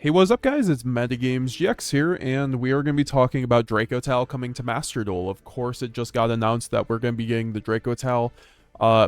Hey, what's up, guys? It's Metagames GX here, and we are going to be talking about Dracotail coming to Master Duel. Of course, it just got announced that we're going to be getting the Dracotail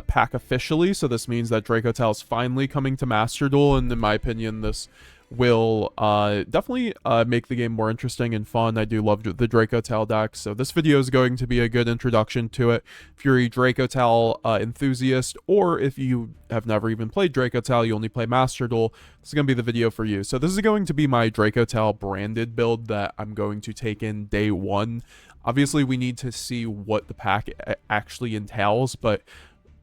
pack officially, so this means that Dracotail is finally coming to Master Duel, and in my opinion, this will definitely make the game more interesting and fun. I do love the Dracotail deck, so this video is going to be a good introduction to it. If you're a Dracotail enthusiast, or if you have never even played Dracotail, you only play Master Duel, this is going to be the video for you. So this is going to be my Dracotail branded build that I'm going to take in day one. Obviously, we need to see what the pack actually entails, but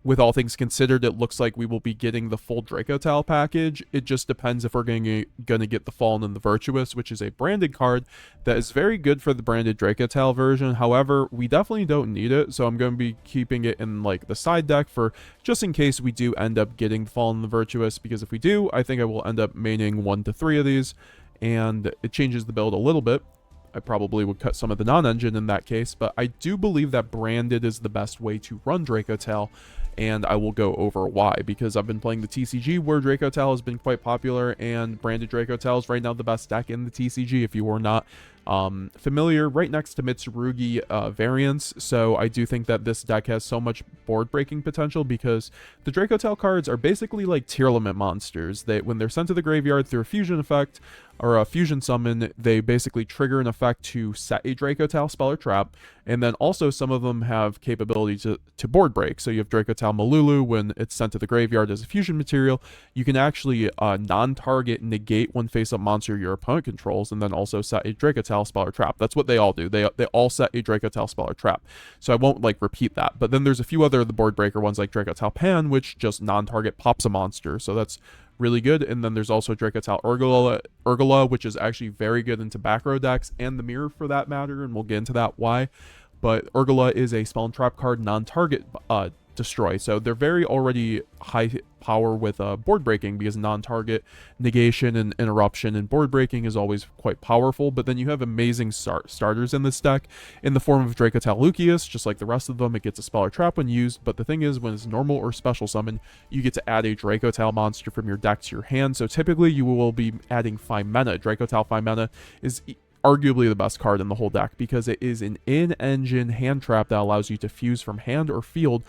with all things considered, it looks like we will be getting the full Dracotail package. It just depends if we're going to get the Fallen and the Virtuous, which is a branded card that is very good for the branded Dracotail version. However, we definitely don't need it, so I'm going to be keeping it in like the side deck for just in case we do end up getting the Fallen and the Virtuous, because if we do, I think I will end up maining 1 to 3 of these, and it changes the build a little bit. I probably would cut some of the non-engine in that case, but I do believe that branded is the best way to run Dracotail, and I will go over why, because I've been playing the TCG where Dracotail has been quite popular, and branded Dracotail is right now the best deck in the TCG if you were not familiar, right next to Mitsurugi variants. So I do think that this deck has so much board breaking potential, because the Dracotail cards are basically like tier limit monsters. When they're sent to the graveyard through a fusion effect or a fusion summon, they basically trigger an effect to set a Dracotail spell or trap, and then also some of them have capability to board break. So you have Dracotail Malulu. When it's sent to the graveyard as a fusion material, you can actually non-target negate one face-up monster your opponent controls, and then also set a Dracotail spell or trap. That's what they all do. They all set a Dracotail spell or trap. So I won't like repeat that. But then there's a few other of the board breaker ones like Dracotail Pan, which just non-target pops a monster. So that's really good. And then there's also Dracotail Urgula, which is actually very good into back row decks and the mirror for that matter, and we'll get into that why. But Urgula is a spell and trap card, non-target destroy, so they're very already high power with board breaking, because non-target negation and interruption and board breaking is always quite powerful. But then you have amazing starters in this deck in the form of Dracotail Lukias. Just like the rest of them, it gets a spell or trap when used, but the thing is, when it's normal or special summon, you get to add a Dracotail monster from your deck to your hand. So typically you will be adding 5 mana. Dracotail 5 mana is arguably the best card in the whole deck, because it is an in-engine hand trap that allows you to fuse from hand or field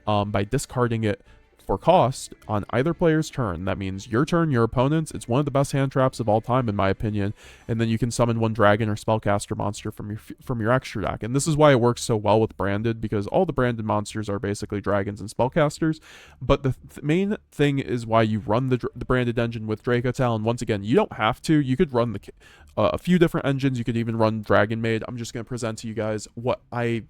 by discarding it for cost on either player's turn. That means your turn, your opponent's. It's one of the best hand traps of all time, in my opinion. And then you can summon one dragon or spellcaster monster from your extra deck. And this is why it works so well with branded, because all the branded monsters are basically dragons and spellcasters. But the main thing is why you run the branded engine with Dracotail. And once again, you don't have to. You could run a few different engines. You could even run Dragon Maid. I'm just going to present to you guys what I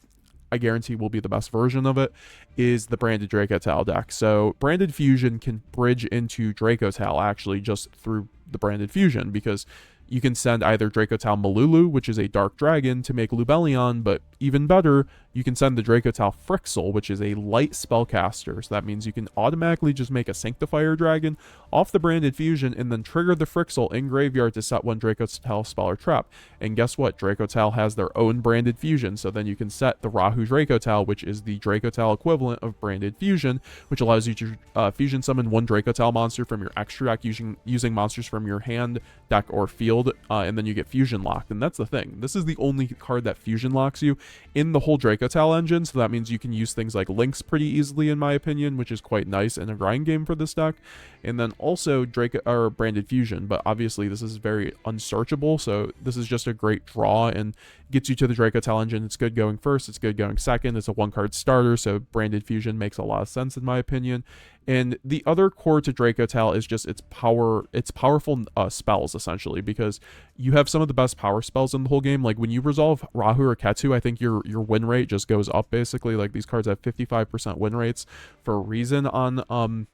guarantee will be the best version of it, is the branded Dracotail deck. So branded fusion can bridge into Dracotail actually just through the branded fusion, because you can send either Dracotail Malulu, which is a dark dragon, to make Lubellion, but even better, you can send the Dracotail Frixel, which is a light spellcaster. So that means you can automatically just make a Sanctifire dragon off the branded fusion and then trigger the Frixel in graveyard to set one Dracotail spell or trap. And guess what? Dracotail has their own branded fusion, so then you can set the Rahu Dracotail, which is the Dracotail equivalent of branded fusion, which allows you to fusion summon one Dracotail monster from your extra deck using monsters from your hand, deck, or field, and then you get fusion locked. And that's the thing. This is the only card that fusion locks you in the whole Dracotail engine, so that means you can use things like Lynx pretty easily, in my opinion, which is quite nice in a grind game for this deck. And then also branded fusion, but obviously this is very unsearchable, so this is just a great draw and gets you to the Dracotail engine. It's good going first, it's good going second, it's a 1-card starter, so branded fusion makes a lot of sense in my opinion. And the other core to Dracotail is just its powerful spells, essentially, because you have some of the best power spells in the whole game. Like when you resolve Rahu or Ketu, I think your win rate just goes up, basically. Like these cards have 55% win rates for a reason on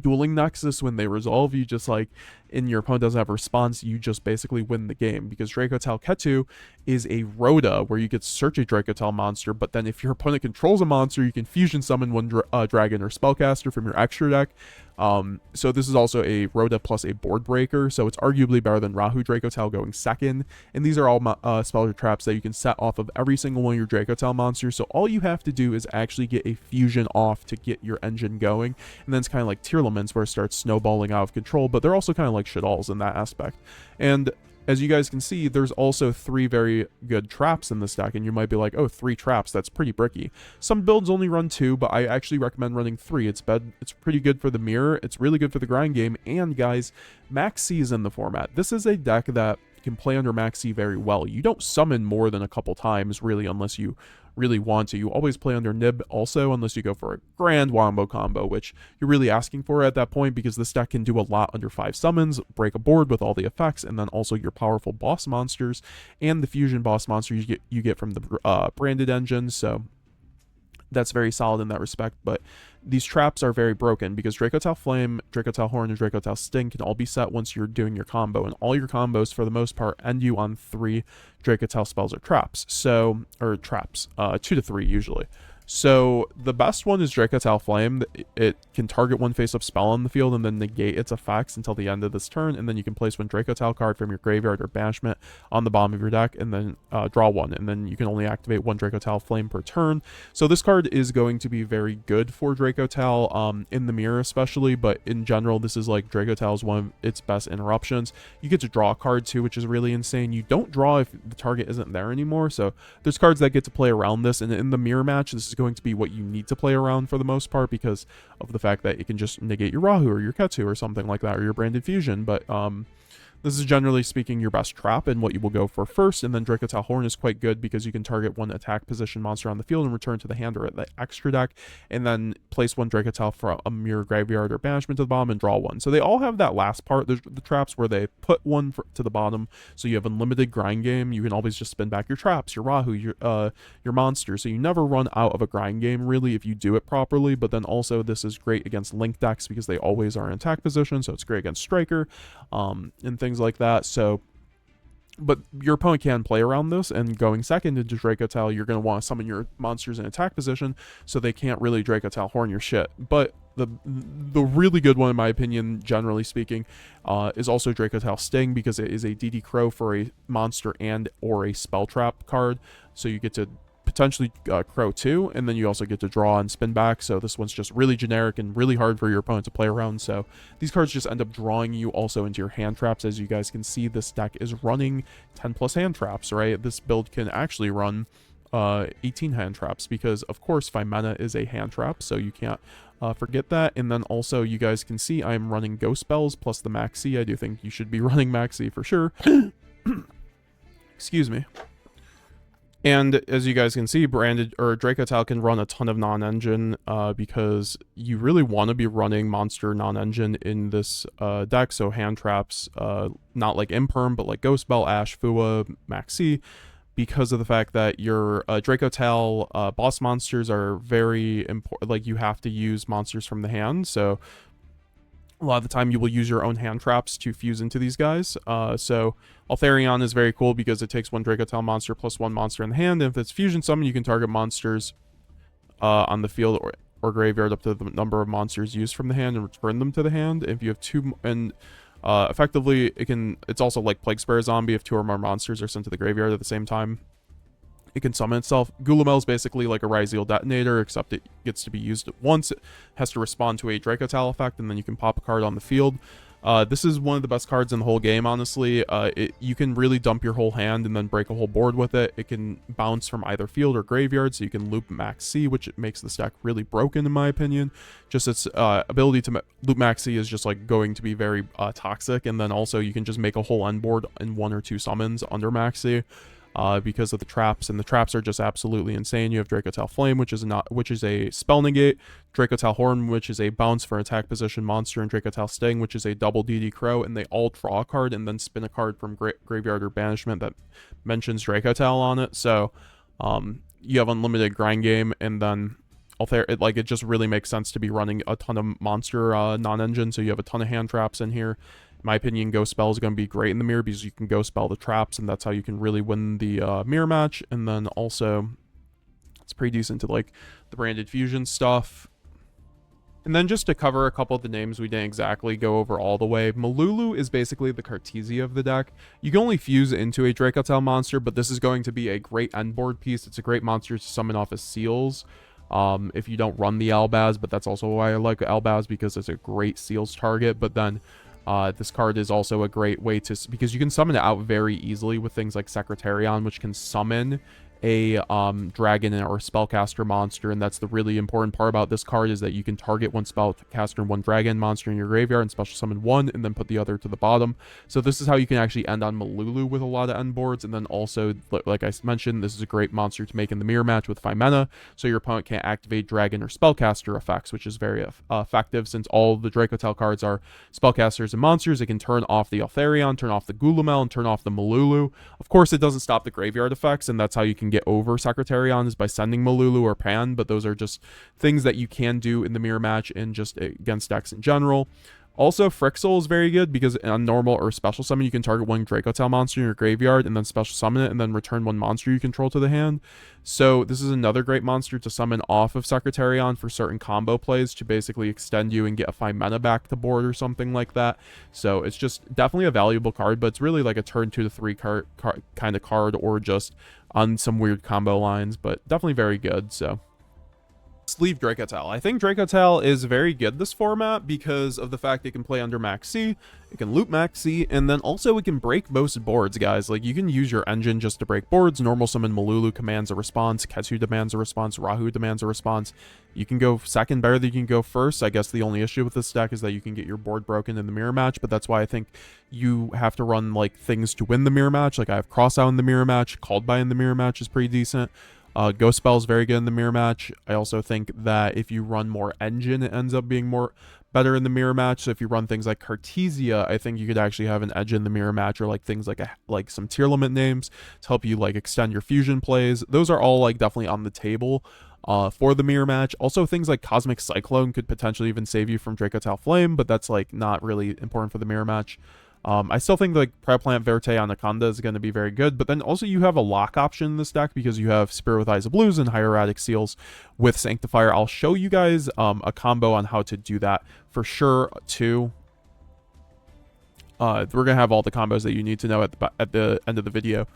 Dueling Nexus. When they resolve, you just like, and your opponent doesn't have a response, you just basically win the game, because Dracotail Ketu is a Rhoda where you could search a Dracotail monster, but then if your opponent controls a monster, you can fusion summon one dragon or spellcaster from your extra deck, So this is also a Rhoda plus a board breaker, so it's arguably better than Rahu Dracotail going second. And these are all spells or traps that you can set off of every single one of your Dracotail monsters. So all you have to do is actually get a fusion off to get your engine going. And then it's kind of like Tearlaments, where it starts snowballing out of control, but they're also kind of like shit-alls in that aspect. And as you guys can see, there's also 3 very good traps in this deck, and you might be like, oh, 3 traps, that's pretty bricky. Some builds only run 2, but I actually recommend running 3. It's pretty good for the mirror, it's really good for the grind game, and guys, Max C is in the format. This is a deck that can play under Max C very well. You don't summon more than a couple times, really, unless you really want to. You always play under Nib also, unless you go for a grand wombo combo, which you're really asking for at that point, because this deck can do a lot under 5 summons, break a board with all the effects, and then also your powerful boss monsters and the fusion boss monsters you get from the branded engine. So that's very solid in that respect. But these traps are very broken because Dracotail Flame, Dracotail Horn, and Dracotail Sting can all be set once you're doing your combo, and all your combos for the most part end you on 3 Dracotail spells or traps. So, or traps, 2 to 3 usually. So the best one is Dracotail Flame. It can target one face-up spell on the field and then negate its effects until the end of this turn, and then you can place one Dracotail card from your graveyard or banishment on the bottom of your deck, and then draw one, and then you can only activate one Dracotail Flame per turn. So this card is going to be very good for Dracotail, in the mirror especially, but in general, this is like Dracotail is one of its best interruptions. You get to draw a card too, which is really insane. You don't draw if the target isn't there anymore, so there's cards that get to play around this, and in the mirror match, this is going to be what you need to play around for the most part, because of the fact that it can just negate your Rahu or your Ketsu or something like that, or your branded fusion. But this is generally speaking your best trap and what you will go for first. And then Dracotail Horn is quite good because you can target one attack position monster on the field and return to the hand or the extra deck, and then place one Dracotail from your graveyard or banishment to the bottom and draw one. So they all have that last part, the traps, where they put one to the bottom, so you have unlimited grind game. You can always just spin back your traps, your Rahu, your monster, so you never run out of a grind game really if you do it properly. But then also this is great against link decks because they always are in attack position, so it's great against Striker, and things like that. So, but your opponent can play around this, and going second into Dracotail, you're going to want to summon your monsters in attack position, so they can't really Dracotail Horn your shit. But the really good one, in my opinion, generally speaking, is also Dracotail Sting, because it is a DD Crow for a monster and or a spell trap card, so you get to potentially Crow 2, and then you also get to draw and spin back. So this one's just really generic and really hard for your opponent to play around. So these cards just end up drawing you also into your hand traps. As you guys can see, this deck is running 10 plus hand traps, right? This build can actually run 18 hand traps, because of course Fimena is a hand trap, so you can't forget that. And then also you guys can see I'm running Ghost Spells plus the Maxi. I do think you should be running Maxi for sure. Excuse me. And as you guys can see, branded or Dracotail can run a ton of non-engine, because you really want to be running monster non-engine in this deck. So hand traps, not like Imperm, but like Ghost Bell, Ash, Fua, Maxi, because of the fact that your Dracotail boss monsters are very important. Like, you have to use monsters from the hand, so a lot of the time you will use your own hand traps to fuse into these guys. So Altharion is very cool because it takes one Dracotail monster plus one monster in the hand, and if it's fusion summon, you can target monsters on the field or graveyard up to the number of monsters used from the hand and return them to the hand. If you have two, and effectively it's also like Plague Spare Zombie. If 2 or more monsters are sent to the graveyard at the same time, it can summon itself. Gulamel is basically like a Ryzeal detonator, except it gets to be used once. It has to respond to a Dracotail effect, and then you can pop a card on the field. This is one of the best cards in the whole game, honestly. You can really dump your whole hand and then break a whole board with it. It can bounce from either field or graveyard, so you can loop Max C, which makes this deck really broken in my opinion. Just its ability to loop Max C is just like going to be very toxic, and then also you can just make a whole end board in 1 or 2 summons under Max C. Because of the traps, and the traps are just absolutely insane. You have Dracotail Flame, which is a spell negate, Dracotail Horn, which is a bounce for an attack position monster, and Dracotail Sting, which is a double DD Crow, and they all draw a card and then spin a card from graveyard or banishment that mentions Dracotail on it. So you have unlimited grind game, and then it just really makes sense to be running a ton of monster non-engine, so you have a ton of hand traps in here. In my opinion, Ghost Spell is going to be great in the mirror because you can Ghost Spell the traps, and that's how you can really win the mirror match. And then also, it's pretty decent to like the branded fusion stuff. And then just to cover a couple of the names we didn't exactly go over all the way, Malulu is basically the Cartesia of the deck. You can only fuse into a Dracotail monster, but this is going to be a great endboard piece. It's a great monster to summon off as seals if you don't run the Albaz, but that's also why I like Albaz, because it's a great seals target. But then this card is also a great way to, because you can summon it out very easily with things like Secretarion, which can summon a dragon or spellcaster monster, and that's the really important part about this card, is that you can target one spellcaster and one dragon monster in your graveyard and special summon one and then put the other to the bottom. So this is how you can actually end on Malulu with a lot of end boards. And then also, like I mentioned, this is a great monster to make in the mirror match with 5 mana, so your opponent can't activate dragon or spellcaster effects, which is very effective, since all the Dracotail cards are spellcasters and monsters. It can turn off the Altharion, turn off the Gulamel, and turn off the Malulu. Of course, it doesn't stop the graveyard effects, and that's how you can get over Secretarion, is by sending Malulu or Pan, but those are just things that you can do in the mirror match and just against decks in general. Also, Frixel is very good because on normal or special summon, you can target one Dracotail monster in your graveyard and then special summon it and then return one monster you control to the hand. So this is another great monster to summon off of Secretarion for certain combo plays to basically extend you and get a 5 mana back to board or something like that. So it's just definitely a valuable card, but it's really like a turn 2 to 3 kind of card, or just on some weird combo lines, but definitely very good. So let's leave Dracotail. I think Dracotail is very good this format because of the fact it can play under Max C, it can loop Max C, and then also it can break most boards, guys. Like, you can use your engine just to break boards. Normal summon Malulu commands a response, Ketsu demands a response, Rahu demands a response. You can go second better than you can go first. I guess the only issue with this deck is that you can get your board broken in the mirror match, but that's why I think you have to run like things to win the mirror match. Like, I have Crossout in the mirror match, Called By in the mirror match is pretty decent. Ghost Spell is very good in the mirror match. I also think that if you run more engine, it ends up being better in the mirror match. So if you run things like Cartesia, I think you could actually have an edge in the mirror match, or like things like some tier limit names to help you like extend your fusion plays. Those are all like definitely on the table for the mirror match. Also, things like Cosmic Cyclone could potentially even save you from Dracotail Flame, but that's like not really important for the mirror match. I still think like Plant Verte Anaconda is going to be very good, but then also you have a lock option in this deck because you have Spirit with Eyes of Blues and Hieratic Seals with Sanctifier. I'll show you guys a combo on how to do that for sure too. We're going to have all the combos that you need to know at the end of the video.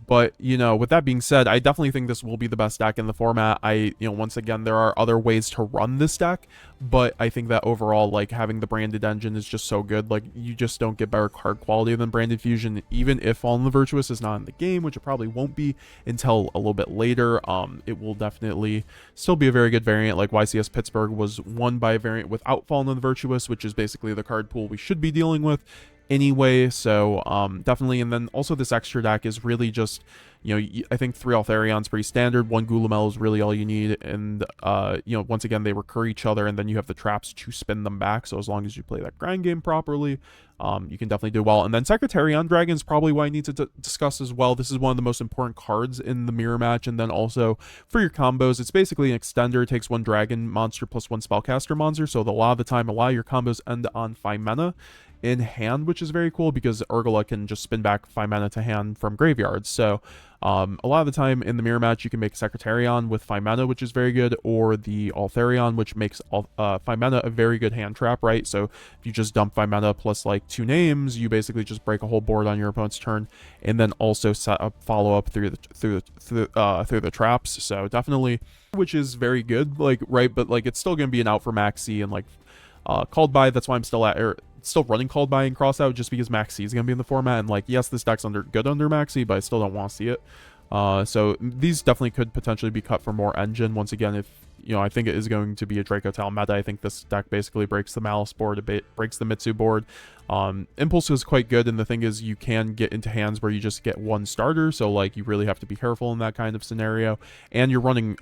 But, you know, with that being said, I definitely think this will be the best deck in the format. Once again, there are other ways to run this deck, but I think that overall, like, having the branded engine is just so good. Like, you just don't get better card quality than branded fusion, even if Fallen the Virtuous is not in the game, which it probably won't be until a little bit later. It will definitely still be a very good variant. Like, YCS Pittsburgh was won by a variant without Fallen the Virtuous, which is basically the card pool we should be dealing with anyway. So definitely. And then also this extra deck is really just, I think 3 Altharion's pretty standard, 1 Gulamel is really all you need, and once again, they recur each other, and then you have the traps to spin them back. So as long as you play that grind game properly, you can definitely do well. And then Secretarion Dragon is probably what I need to discuss as well. This is one of the most important cards in the mirror match. And then also for your combos, it's basically an extender. It takes 1 dragon monster plus 1 spellcaster monster, so a lot of the time, a lot of your combos end on 5 mana in hand, which is very cool because Urgula can just spin back 5 mana to hand from graveyards. So a lot of the time in the mirror match, you can make Secretarion with 5 mana, which is very good, or the Altharion, which makes 5 mana a very good hand trap, right? So if you just dump 5 mana plus like 2 names, you basically just break a whole board on your opponent's turn, and then also set up follow-up through the traps. So definitely, which is very good, like, right? But like, it's still gonna be an out for Maxi and like Called By. That's why I'm still running Called By and Crossout, just because Max C is going to be in the format, and like, yes, this deck's good under Max C, but I still don't want to see it. So these definitely could potentially be cut for more engine. Once again, if I think it is going to be a Dracotail meta. I think this deck basically breaks the Malice board, it breaks the Mitsu board. Impulse is quite good, and the thing is, you can get into hands where you just get 1 starter, so like, you really have to be careful in that kind of scenario. And you're running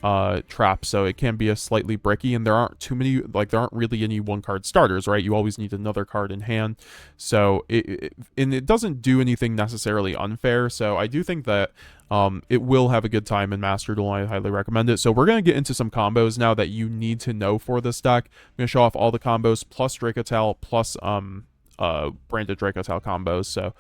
traps, so it can be a slightly bricky, and there aren't too many, like, there aren't really any 1-card starters, right? You always need another card in hand, so it doesn't do anything necessarily unfair. So I do think that it will have a good time in Master Duel. I highly recommend it. So we're going to get into some combos now that you need to know for this deck. I'm going to show off all the combos plus Dracotail plus branded Dracotail combos. So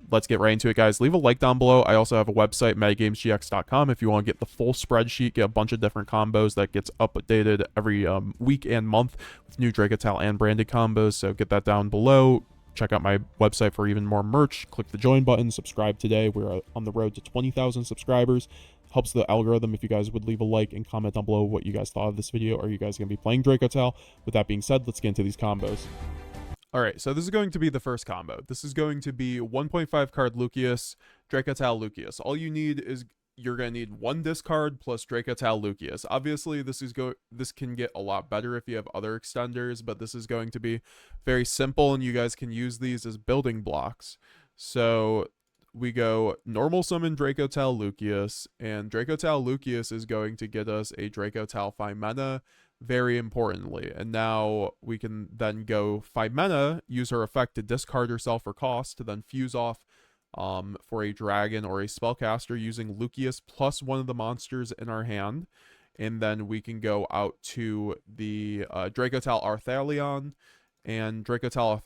let's get right into it, guys. Leave a like down below. I also have a website, metagamesgx.com, if you want to get the full spreadsheet, get a bunch of different combos that gets updated every week and month with new Dracotail and branded combos. So get that down below. Check out my website for even more merch. Click the join button. Subscribe today. We're on the road to 20,000 subscribers. Helps the algorithm if you guys would leave a like and comment down below what you guys thought of this video. Are you guys going to be playing Dracotail? With that being said, let's get into these combos. Alright, so this is going to be the first combo. This is going to be 1.5 card Lukias, Dracotail Lukias. All you need is, you're going to need one discard plus Dracotail Lukias. Obviously, this can get a lot better if you have other extenders, but this is going to be very simple, and you guys can use these as building blocks. So we go normal summon Dracotail Lukias, and Dracotail Lukias is going to get us a Dracotail 5 mana, very importantly. And now we can then go 5 mana, use her effect to discard herself for cost, to then fuse off for a dragon or a spellcaster using Lukias plus one of the monsters in our hand. And then we can go out to the Dracotail Arthalion, and Dracotail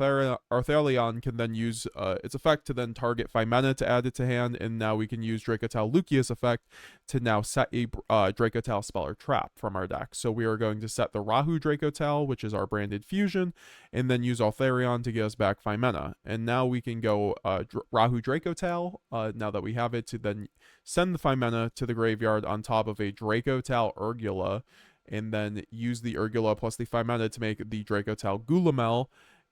Arthalion can then use its effect to then target 5 mana to add it to hand, and now we can use Dracotail Lukias effect to now set a Dracotail spell or trap from our deck. So we are going to set the Rahu Dracotail, which is our branded fusion, and then use Arthalion to get us back 5 mana. And now we can go Rahu Dracotail, now that we have it, to then send the 5 mana to the graveyard on top of a Dracotail Urgula, and then use the Urgula plus the 5 mana to make the Dracotail Gulamel.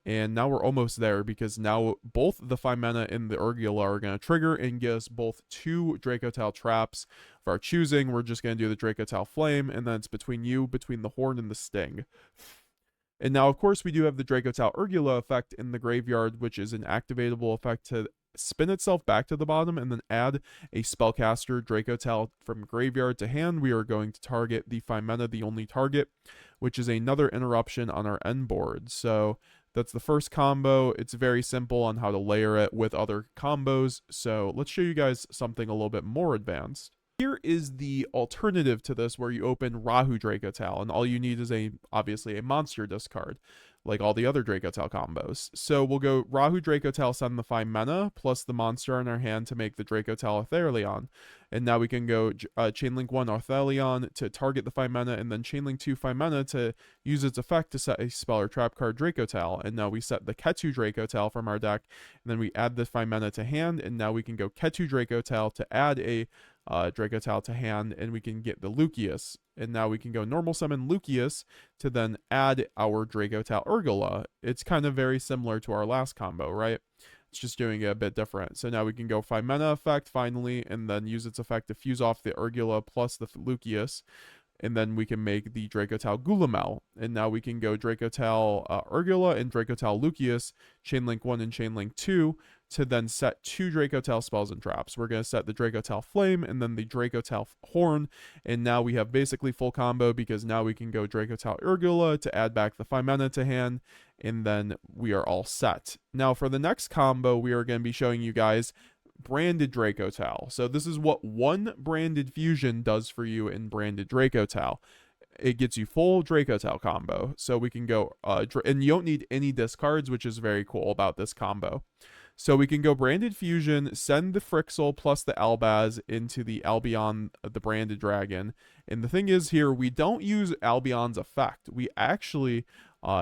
And now we're almost there, because now both the 5 mana and the Urgula are going to trigger and give us both 2 Dracotail traps of our choosing. We're just going to do the Dracotail Flame, and then it's between the Horn and the Sting. And now, of course, we do have the Dracotail Urgula effect in the graveyard, which is an activatable effect to spin itself back to the bottom and then add a spellcaster Dracotail from graveyard to hand. We are going to target the 5 mana, the only target, which is another interruption on our end board. So that's the first combo. It's very simple on how to layer it with other combos. So let's show you guys something a little bit more advanced. Here is the alternative to this, where you open Rahu Dracotail, and all you need is obviously a monster discard, like all the other Dracotail combos. So we'll go Rahu Dracotail, send the 5 mana, plus the monster in our hand to make the Dracotail Arthalion. And now we can go Chainlink 1 Arthalion to target the 5 mana, and then Chainlink 2 5 mana to use its effect to set a spell or trap card Dracotail. And now we set the Ketu Dracotail from our deck, and then we add the 5 mana to hand, and now we can go Ketu Dracotail to add a Dracotail to hand, and we can get the Lukias. And now we can go normal summon Lukias to then add our Dracotail Urgula. It's kind of very similar to our last combo, right? It's just doing it a bit different. So now we can go 5 mana effect finally, and then use its effect to fuse off the Urgula plus the Lukias. And then we can make the Dracotail Gulamel. And now we can go Dracotail Urgula and Dracotail Lukias, Chainlink 1 and Chainlink 2, to then set 2 Dracotail spells and traps. We're going to set the Dracotail Flame and then the Dracotail Horn. And now we have basically full combo, because now we can go Dracotail Urgula to add back the 5 mana to hand. And then we are all set. Now for the next combo, we are going to be showing you guys branded Dracotail. So this is what one branded fusion does for you in branded Dracotail. It gets you full Dracotail combo. So we can go, and you don't need any discards, which is very cool about this combo. So we can go branded fusion, send the Frixel plus the Albaz into the Albion, the branded dragon. And the thing is here, we don't use Albion's effect. We actually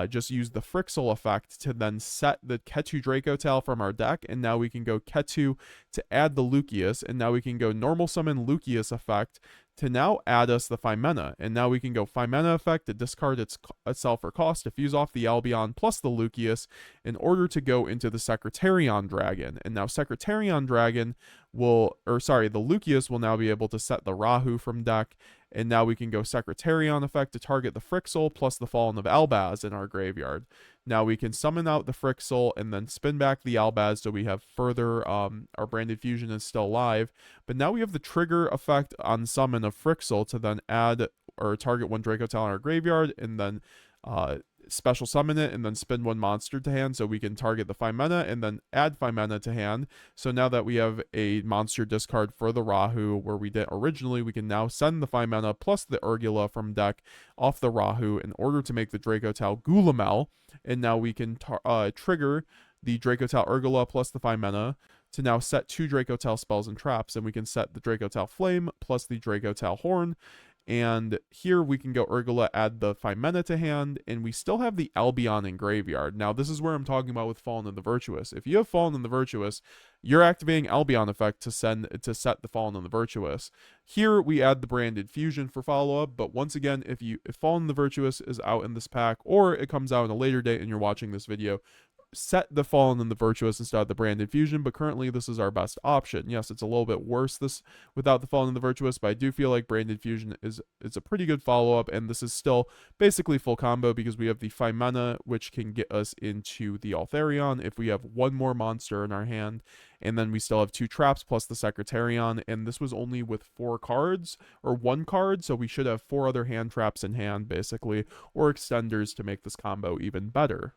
just use the Frixel effect to then set the Ketu Dracotail from our deck, and now we can go Ketu to add the Lukias, and now we can go normal summon Lukias effect to now add us the 5 mana, and now we can go 5 mana effect to discard itself for cost to fuse off the Albion plus the Lukias in order to go into the Secretarion Dragon. And now Secretarion Dragon the Lukias will now be able to set the Rahu from deck, and now we can go Secretarion effect to target the Frixel plus the Fallen of Albaz in our graveyard. Now we can summon out the Frixel and then spin back the Albaz, so we have further, our branded fusion is still alive. But now we have the trigger effect on summon of Frixel to then add or target 1 Dracotail in our graveyard, and then special summon it and then spin 1 monster to hand, so we can target the 5 mana and then add 5 mana to hand. So now that we have a monster discard for the Rahu where we did originally, we can now send the 5 mana plus the Urgula from deck off the Rahu in order to make the Dracotail Gulamel. And now we can trigger the Dracotail Urgula plus the 5 mana to now set 2 Dracotail spells and traps, and we can set the Dracotail Flame plus the Dracotail Horn. And here we can go Urgula, add the 5 mana to hand, and we still have the Albion in graveyard. Now, this is where I'm talking about with Fallen and the Virtuous. If you have Fallen and the Virtuous, you're activating Albion effect to set the Fallen and the Virtuous. Here we add the Branded Fusion for follow-up, but once again, if Fallen and the Virtuous is out in this pack, or it comes out in a later date and you're watching this video, set the Fallen and the Virtuous instead of the Branded Fusion, but currently this is our best option. Yes, it's a little bit worse this without the Fallen and the Virtuous, but I do feel like Branded Fusion is a pretty good follow-up, and this is still basically full combo because we have the 5 mana, which can get us into the Altharion if we have one more monster in our hand, and then we still have 2 traps plus the Secretarion, and this was only with 4 cards, or 1 card, so we should have 4 other hand traps in hand, basically, or extenders to make this combo even better.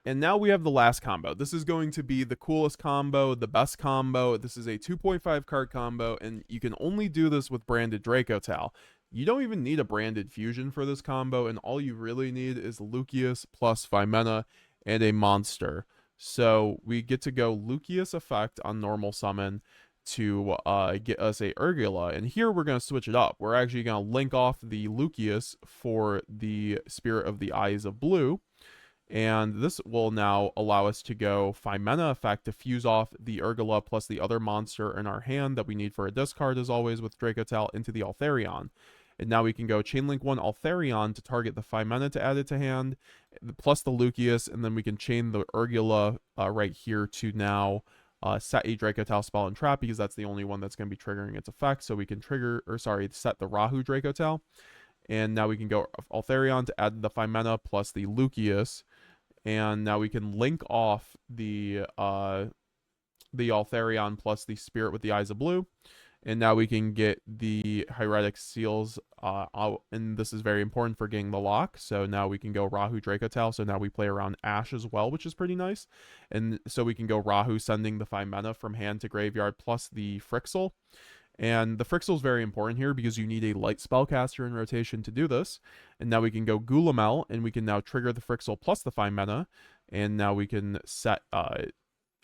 And now we have the last combo. This is going to be the coolest combo, the best combo. This is a 2.5 card combo, and you can only do this with Branded Dracotail. You don't even need a Branded Fusion for this combo, and all you really need is Lukias plus 5 mana and a monster. So we get to go Lukias effect on normal summon to get us a Urgula, and here we're going to switch it up. We're actually going to link off the Lukias for the Spirit of the Eyes of Blue. And this will now allow us to go 5 mana effect to fuse off the Urgula plus the other monster in our hand that we need for a discard, as always, with Dracotail into the Altharion. And now we can go Chainlink 1 Altharion to target the 5 mana to add it to hand, plus the Lukias, and then we can chain the Urgula right here to now set a Dracotail spell and trap, because that's the only one that's going to be triggering its effect. So we can set the Rahu Dracotail. And now we can go Altharion to add the 5 mana plus the Lukias. And now we can link off the Altharion plus the Spirit with the Eyes of Blue. And now we can get the Hieratic Seals out. And this is very important for getting the lock. So now we can go Rahu Dracotail. So now we play around Ash as well, which is pretty nice. And so we can go Rahu sending the 5 mana from hand to graveyard plus the Frixel. And the Frixel is very important here because you need a light spellcaster in rotation to do this. And now we can go Gulamel, and we can now trigger the Frixel plus the 5 mana. And now we can set our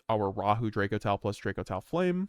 Rahu Dracotail plus Dracotail Flame.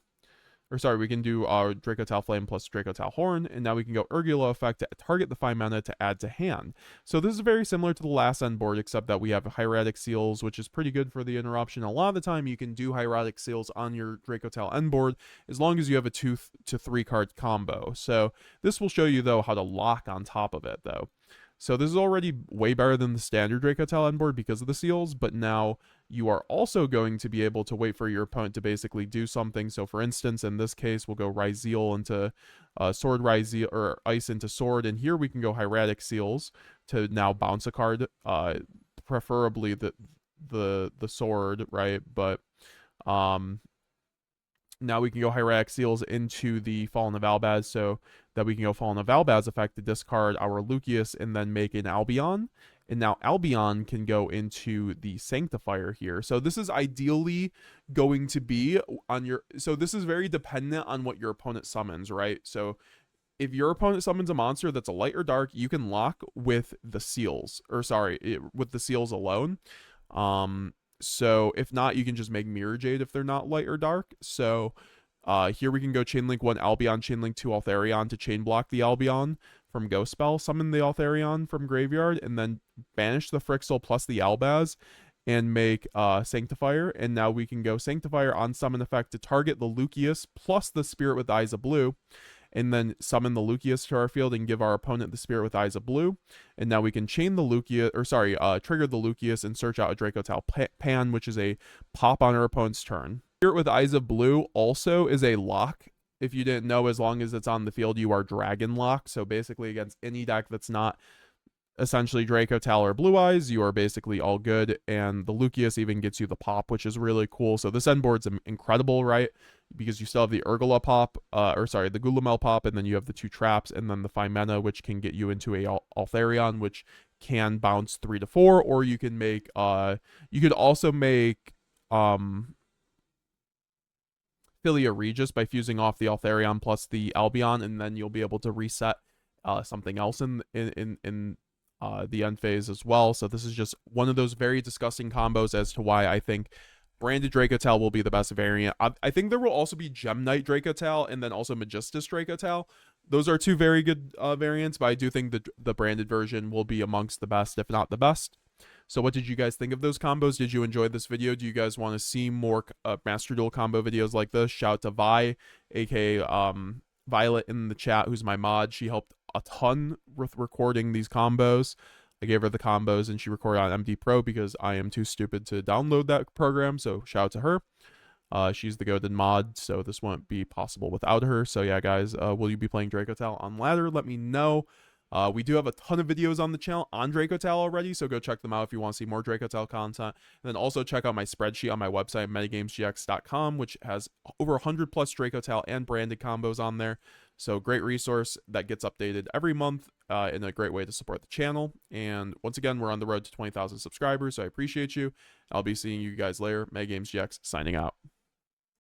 Or sorry, we can do Dracotail Flame plus Dracotail Horn, and now we can go Urgula effect to target the 5 mana to add to hand. So this is very similar to the last end board, except that we have Hieratic Seals, which is pretty good for the interruption. A lot of the time, you can do Hieratic Seals on your Dracotail end board, as long as you have a 2 to 3 card combo. So this will show you, though, how to lock on top of it, though. So this is already way better than the standard Dracotail end board because of the seals, but now you are also going to be able to wait for your opponent to basically do something. So for instance, in this case, we'll go Ryzeal into Sword Ryzeal, or Ice into Sword, and here we can go Hieratic Seals to now bounce a card, preferably the Sword, right? But now we can go Hieratic Seals into the Fallen of Albaz, so that we can go Fallen of Albaz effect to discard our Lukias and then make an Albion. And now Albion can go into the Sanctifier here. So this is ideally going to be on your... So this is very dependent on what your opponent summons, right? So if your opponent summons a monster that's a light or dark, you can lock with the seals. Or sorry, with the seals alone. So if not, you can just make Mirror Jade if they're not light or dark. So here we can go Chainlink 1 Albion, Chainlink 2 Altharion to chain block the Albion from Ghost Spell, summon the Altharion from graveyard, and then banish the Frixel plus the Albaz and make Sanctifier. And now we can go Sanctifier on summon effect to target the Lukias plus the Spirit with Eyes of Blue, and then summon the Lukias to our field and give our opponent the Spirit with Eyes of Blue. And now we can chain the Lukias, or sorry, trigger the Lukias and search out a Dracotail Pan, which is a pop on our opponent's turn. Spirit with Eyes of Blue also is a lock. If you didn't know, as long as it's on the field, you are Dragon Lock. So basically against any deck that's not essentially Dracotail or Blue Eyes, you are basically all good. And the Lukias even gets you the pop, which is really cool. So this end board's incredible, right? Because you still have the Urgula pop, the Gulamel pop, and then you have the 2 traps, and then the 5 mana, which can get you into a Altharion, which can bounce 3 to 4, or you can make, you could also make, Philia Regis by fusing off the Altharion plus the Albion, and then you'll be able to reset something else in the end phase as well. So this is just one of those very disgusting combos as to why I think Branded Dracotail will be the best variant. I think there will also be Gem Knight Dracotail and then also Magistus Dracotail. Those are two very good variants, but I do think the branded version will be amongst the best, if not the best. So what did you guys think of those combos? Did you enjoy this video? Do you guys want to see more Master Duel combo videos like this? Shout out to Vi, aka Violet in the chat, who's my mod. She helped a ton with recording these combos. I gave her the combos and she recorded on MD Pro because I am too stupid to download that program. So shout out to her. She's the goated mod, so this won't be possible without her. So yeah, guys, will you be playing Dracotail on ladder? Let me know. We do have a ton of videos on the channel on Dracotail already, so go check them out if you want to see more Dracotail content. And then also check out my spreadsheet on my website, metagamesgx.com, which has over 100 plus Dracotail and branded combos on there. So great resource that gets updated every month and a great way to support the channel. And once again, we're on the road to 20,000 subscribers, so I appreciate you. I'll be seeing you guys later. MetaGamesGX signing out.